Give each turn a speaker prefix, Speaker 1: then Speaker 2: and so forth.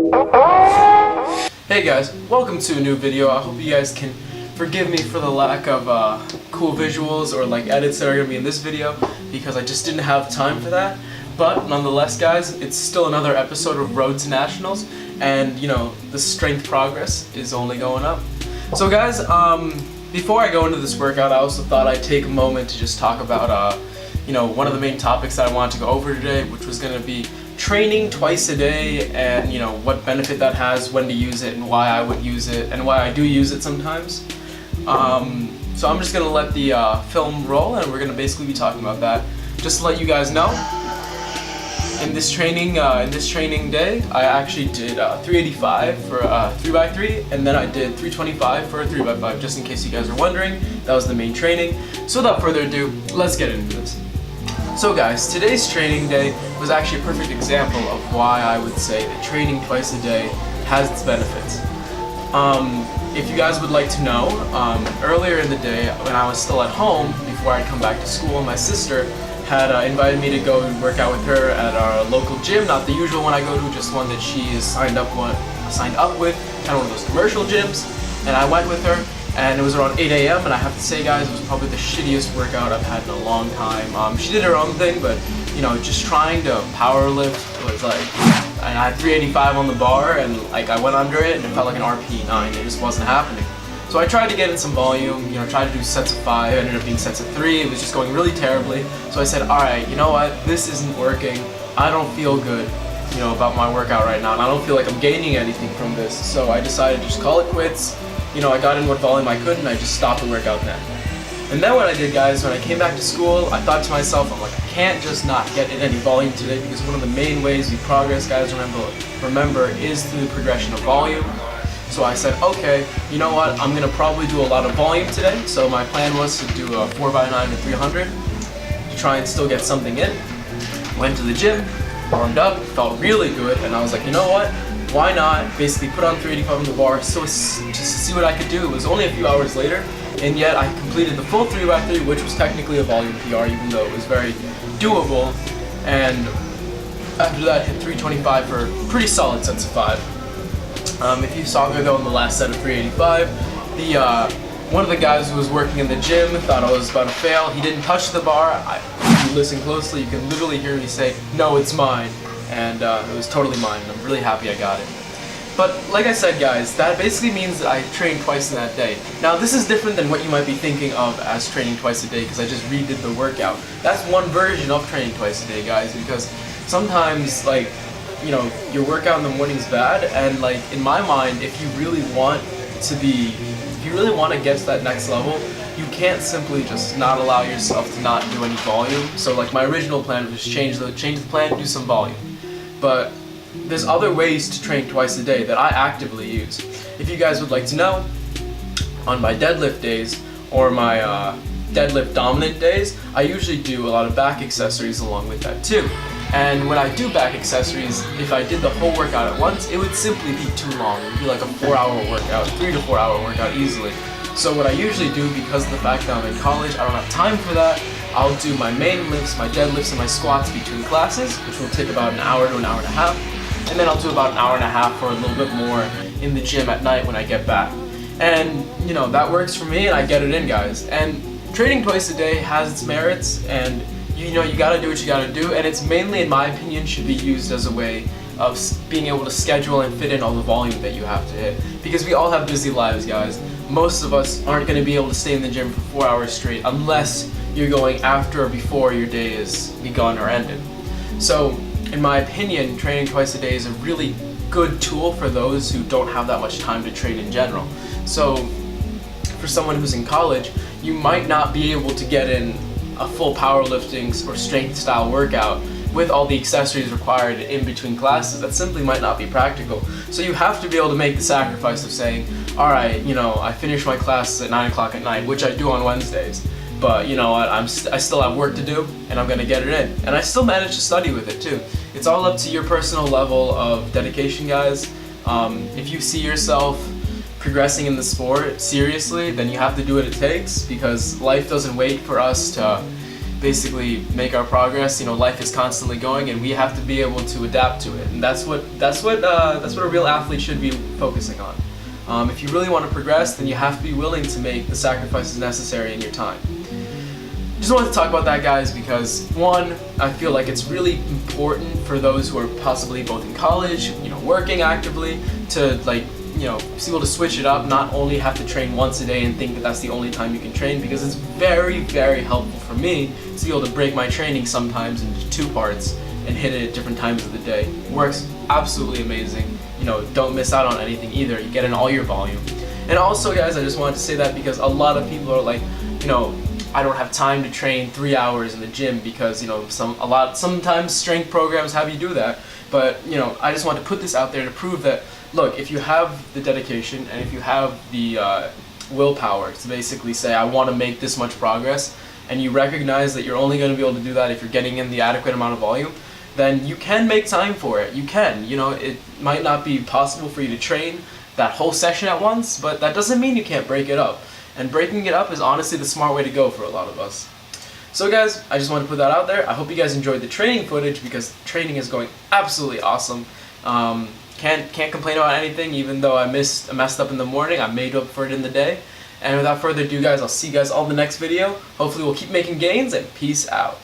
Speaker 1: Hey guys, welcome to a new video. I hope you guys can forgive me for the lack of cool visuals or like edits that are going to be in this video because I just didn't have time for that. But nonetheless guys, it's still another episode of Road to Nationals, and you know, the strength progress is only going up. So guys, before I go into this workout, I also thought I'd take a moment to just talk about you know, one of the main topics that I wanted to go over today, which was going to be training twice a day, and you know what benefit that has, when to use it, and why I would use it, and why I do use it sometimes. So I'm just gonna let the film roll, and we're gonna basically be talking about that. Just to let you guys know, in this training day, I actually did 385 for 3x3, and then I did 325 for a 3x5. Just in case you guys are wondering, that was the main training. So without further ado, let's get into this. So guys, today's training day was actually a perfect example of why I would say that training twice a day has its benefits. If you guys would like to know, earlier in the day when I was still at home, before I'd come back to school, my sister had invited me to go and work out with her at our local gym, not the usual one I go to, just one that she is signed up with, kind of one of those commercial gyms, and I went with her. And it was around 8 a.m. and I have to say guys, it was probably the shittiest workout I've had in a long time. She did her own thing, but you know, just trying to power lift was like, and I had 385 on the bar, and like I went under it and it felt like an RP9. It just wasn't happening. So I tried to get in some volume, you know, tried to do sets of 5, it ended up being sets of 3. It was just going really terribly. So I said, alright, you know what, this isn't working. I don't feel good, you know, about my workout right now, and I don't feel like I'm gaining anything from this. So I decided to just call it quits. You know, I got in what volume I could, and I just stopped the workout then. And then what I did, guys, when I came back to school, I thought to myself, I'm like, I can't just not get in any volume today, because one of the main ways we progress, guys, remember, is through the progression of volume. So I said, okay, you know what, I'm gonna probably do a lot of volume today. So my plan was to do a 4x9 to 300 to try and still get something in. Went to the gym, warmed up, felt really good, and I was like, you know what? Why not basically put on 385 on the bar just to see what I could do. It was only a few hours later, and yet I completed the full 3x3, which was technically a volume PR, even though it was very doable. And after that, hit 325 for pretty solid sets of 5. If you saw me though in the last set of 385, one of the guys who was working in the gym thought I was about to fail. He didn't touch the bar. If you listen closely, you can literally hear me say, "No, it's mine." And it was totally mine, and I'm really happy I got it. But like I said guys, that basically means that I trained twice in that day. Now this is different than what you might be thinking of as training twice a day, because I just redid the workout. That's one version of training twice a day, guys, because sometimes, like, you know, your workout in the morning is bad, and like in my mind, if you really want to get to that next level, you can't simply just not allow yourself to not do any volume. So like my original plan was change the plan, do some volume. But there's other ways to train twice a day that I actively use. If you guys would like to know, on my deadlift days or my deadlift dominant days, I usually do a lot of back accessories along with that too. And when I do back accessories, if I did the whole workout at once, it would simply be too long. It would be like a 4-hour workout, 3 to 4 hour workout easily. So what I usually do, because of the fact that I'm in college, I don't have time for that, I'll do my main lifts, my deadlifts, and my squats between classes, which will take about an hour to an hour and a half. And then I'll do about an hour and a half or a little bit more in the gym at night when I get back. And, you know, that works for me, and I get it in, guys. And training twice a day has its merits, and you know, you gotta do what you gotta do, and it's mainly, in my opinion, should be used as a way of being able to schedule and fit in all the volume that you have to hit. Because we all have busy lives, guys. Most of us aren't gonna be able to stay in the gym for 4 hours straight unless you're going after or before your day is begun or ended. So, in my opinion, training twice a day is a really good tool for those who don't have that much time to train in general. So, for someone who's in college, you might not be able to get in a full powerlifting or strength style workout with all the accessories required in between classes. That simply might not be practical. So you have to be able to make the sacrifice of saying, alright, you know, I finish my classes at 9 o'clock at night, which I do on Wednesdays, but you know what, I still have work to do, and I'm gonna get it in. And I still manage to study with it too. It's all up to your personal level of dedication, guys. If you see yourself progressing in the sport seriously, then you have to do what it takes, because life doesn't wait for us to basically make our progress. You know, life is constantly going, and we have to be able to adapt to it, and that's what a real athlete should be focusing on. If you really want to progress, then you have to be willing to make the sacrifices necessary in your time. Just wanted to talk about that, guys, because one, I feel like it's really important for those who are possibly both in college, you know, working actively, to like, you know, be able to switch it up, not only have to train once a day and think that that's the only time you can train, because it's very, very helpful for me to be able to break my training sometimes into 2 parts and hit it at different times of the day. It works absolutely amazing. You know, don't miss out on anything either. You get in all your volume. And also, guys, I just wanted to say that because a lot of people are like, you know, I don't have time to train 3 hours in the gym because, you know, sometimes strength programs have you do that. But, you know, I just want to put this out there to prove that, look, if you have the dedication and if you have the willpower to basically say, I want to make this much progress, and you recognize that you're only going to be able to do that if you're getting in the adequate amount of volume, then you can make time for it. You can. You know, it might not be possible for you to train that whole session at once, but that doesn't mean you can't break it up. And breaking it up is honestly the smart way to go for a lot of us. So guys, I just wanted to put that out there. I hope you guys enjoyed the training footage because training is going absolutely awesome. Can't complain about anything, even though I messed up in the morning. I made up for it in the day. And without further ado, guys, I'll see you guys all in the next video. Hopefully we'll keep making gains, and peace out.